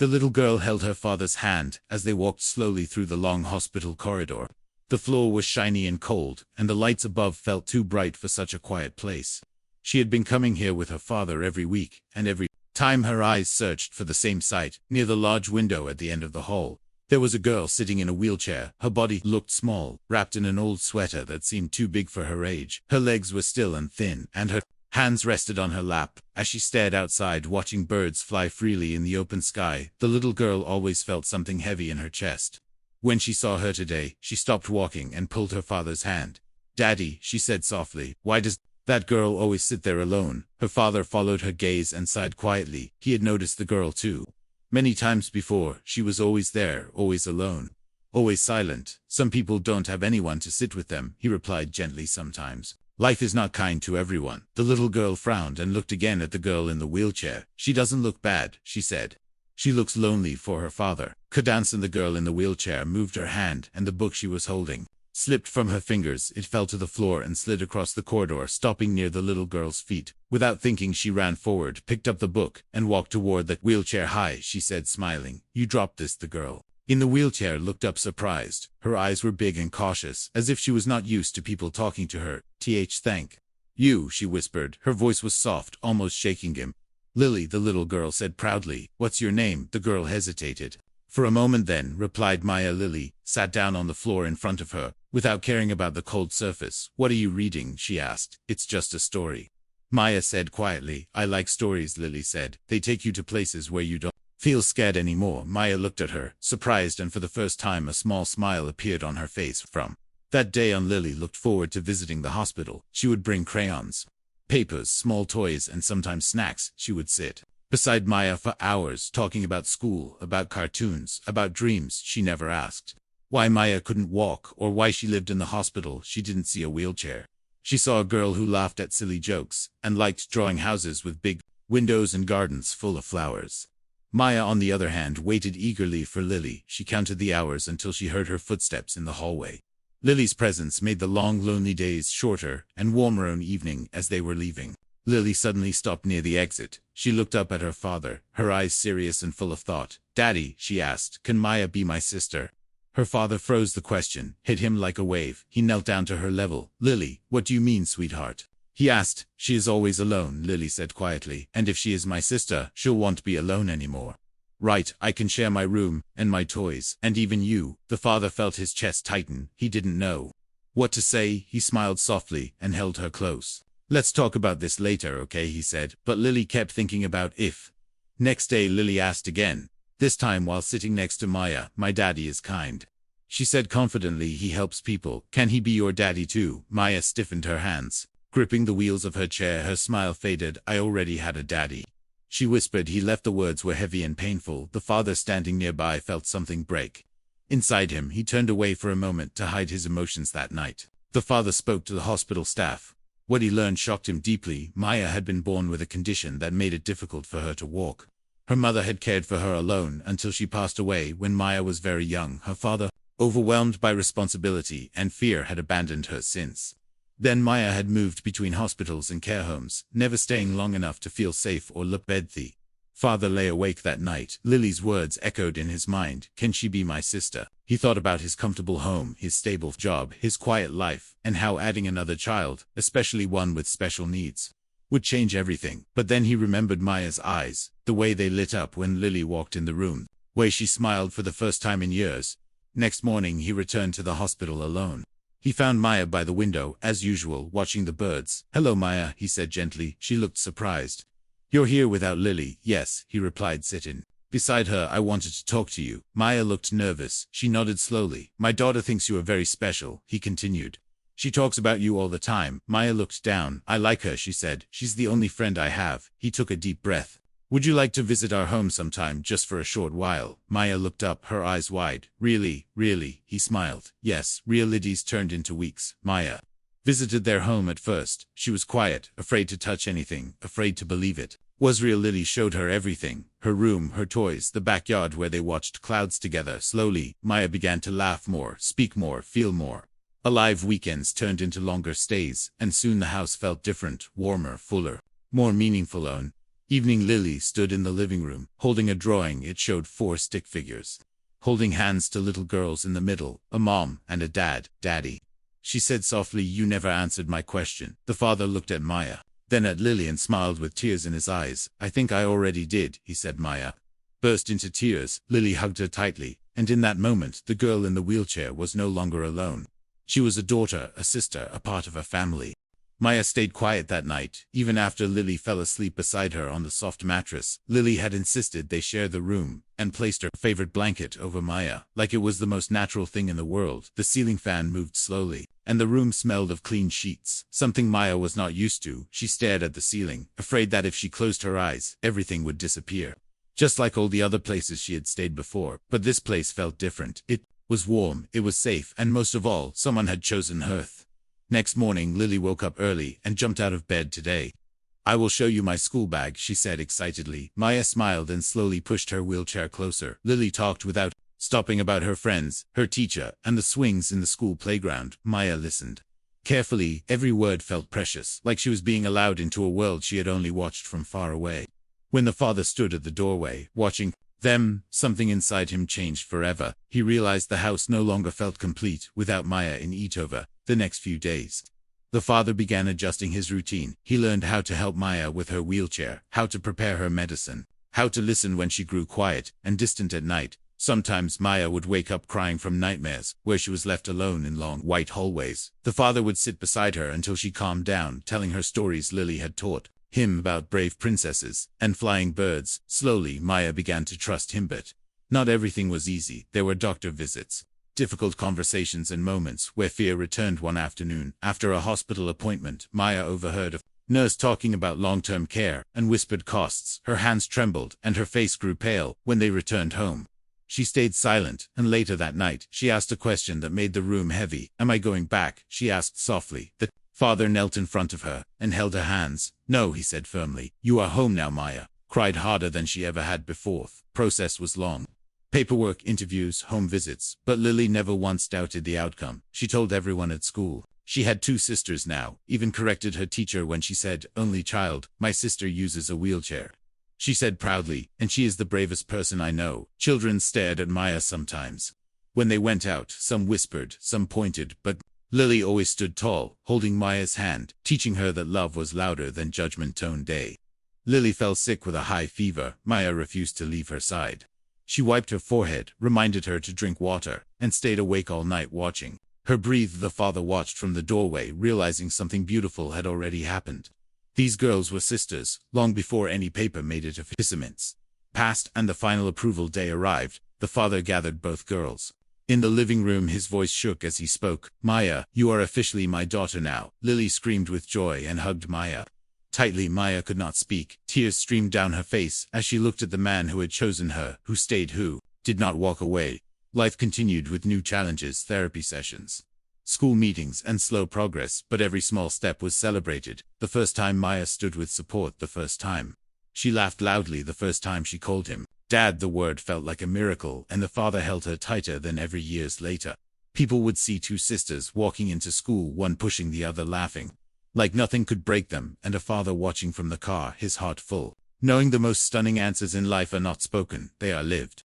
The little girl held her father's hand as they walked slowly through the long hospital corridor. The floor was shiny and cold, and the lights above felt too bright for such a quiet place. She had been coming here with her father every week, and every time her eyes searched for the same sight, near the large window at the end of the hall. There was a girl sitting in a wheelchair. Her body looked small, wrapped in an old sweater that seemed too big for her age. Her legs were still and thin, and her hands rested on her lap. As she stared outside, watching birds fly freely in the open sky, the little girl always felt something heavy in her chest. When she saw her today, she stopped walking and pulled her father's hand. "Daddy," she said softly, "why does that girl always sit there alone?" Her father followed her gaze and sighed quietly. He had noticed the girl too. Many times before, she was always there, always alone, always silent. "Some people don't have anyone to sit with them," he replied gently. "Sometimes life is not kind to everyone." The little girl frowned and looked again at the girl in the wheelchair. "She doesn't look bad," she said. "She looks lonely for her father." Cadence, and the girl in the wheelchair moved her hand, and the book she was holding slipped from her fingers. It fell to the floor and slid across the corridor, stopping near the little girl's feet. Without thinking, she ran forward, picked up the book, and walked toward the wheelchair. "Hi," she said, smiling. "You dropped this." The girl in the wheelchair looked up surprised. Her eyes were big and cautious, as if she was not used to people talking to her. Thank you," she whispered. Her voice was soft, almost shaking him. "Lily," the little girl said proudly. "What's your name?" The girl hesitated for a moment, then replied Maya. Lily sat down on the floor in front of her, without caring about the cold surface. "What are you reading?" she asked. "It's just a story," Maya said quietly. "I like stories," Lily said. "They take you to places where you don't feel scared anymore." Maya looked at her, surprised, and for the first time a small smile appeared on her face. From that day on, Lily looked forward to visiting the hospital. She would bring crayons, papers, small toys, and sometimes snacks. She would sit beside Maya for hours, talking about school, about cartoons, about dreams. She never asked why Maya couldn't walk, or why she lived in the hospital. She didn't see a wheelchair. She saw a girl who laughed at silly jokes, and liked drawing houses with big windows and gardens full of flowers. Maya, on the other hand, waited eagerly for Lily. She counted the hours until she heard her footsteps in the hallway. Lily's presence made the long, lonely days shorter and warmer on evening. As they were leaving, Lily suddenly stopped near the exit. She looked up at her father, her eyes serious and full of thought. "Daddy," she asked, "can Maya be my sister?" Her father froze. The question hit him like a wave. He knelt down to her level. "Lily, what do you mean, sweetheart?" he asked. "She is always alone," Lily said quietly. "And if she is my sister, she'll won't be alone anymore. Right, I can share my room, and my toys, and even you." The father felt his chest tighten. He didn't know what to say. He smiled softly and held her close. "Let's talk about this later, okay?" he said. But Lily kept thinking about if. Next day, Lily asked again, this time while sitting next to Maya. "My daddy is kind," she said confidently. "He helps people. Can he be your daddy too?" Maya stiffened her hands, gripping the wheels of her chair. Her smile faded. "I already had a daddy," she whispered. He left. The words were heavy and painful. The father, standing nearby, felt something break inside him. He turned away for a moment to hide his emotions. That night, the father spoke to the hospital staff. What he learned shocked him deeply. Maya had been born with a condition that made it difficult for her to walk. Her mother had cared for her alone until she passed away when Maya was very young. Her father, overwhelmed by responsibility and fear, had abandoned her since then. Maya had moved between hospitals and care homes, never staying long enough to feel safe or look bad. The father lay awake that night. Lily's words echoed in his mind. Can she be my sister? He thought about his comfortable home, his stable job, his quiet life, and how adding another child, especially one with special needs, would change everything. But then he remembered Maya's eyes, the way they lit up when Lily walked in the room, the way she smiled for the first time in years. Next morning, he returned to the hospital alone. He found Maya by the window, as usual, watching the birds. "Hello, Maya," he said gently. She looked surprised. "You're here without Lily?" "Yes," he replied. "Sit in beside her. I wanted to talk to you." Maya looked nervous. She nodded slowly. "My daughter thinks you are very special," he continued. "She talks about you all the time." Maya looked down. "I like her," she said. "She's the only friend I have." He took a deep breath. "Would you like to visit our home sometime, just for a short while?" Maya looked up, her eyes wide. "Really, really?" He smiled. "Yes." Real days turned into weeks. Maya visited their home. At first, she was quiet, afraid to touch anything, afraid to believe it was real. Lily showed her everything: her room, her toys, the backyard where they watched clouds together. Slowly, Maya began to laugh more, speak more, feel more alive. Weekends turned into longer stays, and soon the house felt different, warmer, fuller, more meaningful. Evening. Lily stood in the living room, holding a drawing. It showed 4 stick figures, holding hands to little girls in the middle, a mom and a dad. Daddy, she said softly, you never answered my question. The father looked at Maya, then at Lily and smiled with tears in his eyes. I think I already did, he said. Maya burst into tears. Lily hugged her tightly, and in that moment, the girl in the wheelchair was no longer alone. She was a daughter, a sister, a part of a family. Maya stayed quiet that night, even after Lily fell asleep beside her on the soft mattress. Lily had insisted they share the room, and placed her favorite blanket over Maya, like it was the most natural thing in the world. The ceiling fan moved slowly, and the room smelled of clean sheets, something Maya was not used to. She stared at the ceiling, afraid that if she closed her eyes, everything would disappear. Just like all the other places she had stayed before, but this place felt different. It was warm, it was safe, and most of all, someone had chosen her. Next morning, Lily woke up early and jumped out of bed. Today, I will show you my school bag, she said excitedly. Maya smiled and slowly pushed her wheelchair closer. Lily talked without stopping about her friends, her teacher, and the swings in the school playground. Maya listened carefully. Every word felt precious, like she was being allowed into a world she had only watched from far away. When the father stood at the doorway, watching them, something inside him changed forever. He realized the house no longer felt complete without Maya in it. Over the next few days, the father began adjusting his routine. He learned how to help Maya with her wheelchair, how to prepare her medicine, how to listen when she grew quiet and distant at night. Sometimes Maya would wake up crying from nightmares, where she was left alone in long, white hallways. The father would sit beside her until she calmed down, telling her stories Lily had taught him about brave princesses and flying birds. Slowly, Maya began to trust him, but not everything was easy. There were doctor visits, difficult conversations, and moments where fear returned. One afternoon, after a hospital appointment, Maya overheard a nurse talking about long-term care and whispered costs. Her hands trembled and her face grew pale. When they returned home, she stayed silent, and later that night, she asked a question that made the room heavy. Am I going back? She asked softly. The father knelt in front of her and held her hands. No, he said firmly. You are home now. Maya cried harder than she ever had before. Process was long. Paperwork, interviews, home visits, but Lily never once doubted the outcome. She told everyone at school. She had 2 sisters now, even corrected her teacher when she said, only child, my sister uses a wheelchair. She said proudly, and she is the bravest person I know. Children stared at Maya sometimes. When they went out, some whispered, some pointed, but Lily always stood tall, holding Maya's hand, teaching her that love was louder than judgment. Day. Lily fell sick with a high fever. Maya refused to leave her side. She wiped her forehead, reminded her to drink water, and stayed awake all night watching her breathe. The father watched from the doorway, realizing something beautiful had already happened. These girls were sisters, long before any paper made it official. Passed, and the final approval day arrived. The father gathered both girls in the living room. His voice shook as he spoke. Maya, you are officially my daughter now. Lily screamed with joy and hugged Maya tightly. Maya could not speak. Tears streamed down her face as she looked at the man who had chosen her, who stayed, who did not walk away. Life continued with new challenges, therapy sessions, school meetings, and slow progress, but every small step was celebrated. The first time Maya stood with support, the first time she laughed loudly, the first time she called him Dad. The word felt like a miracle, and the father held her tighter than ever. Years later, people would see 2 sisters walking into school, one pushing the other, laughing like nothing could break them, and a father watching from the car, his heart full, knowing the most stunning answers in life are not spoken, they are lived.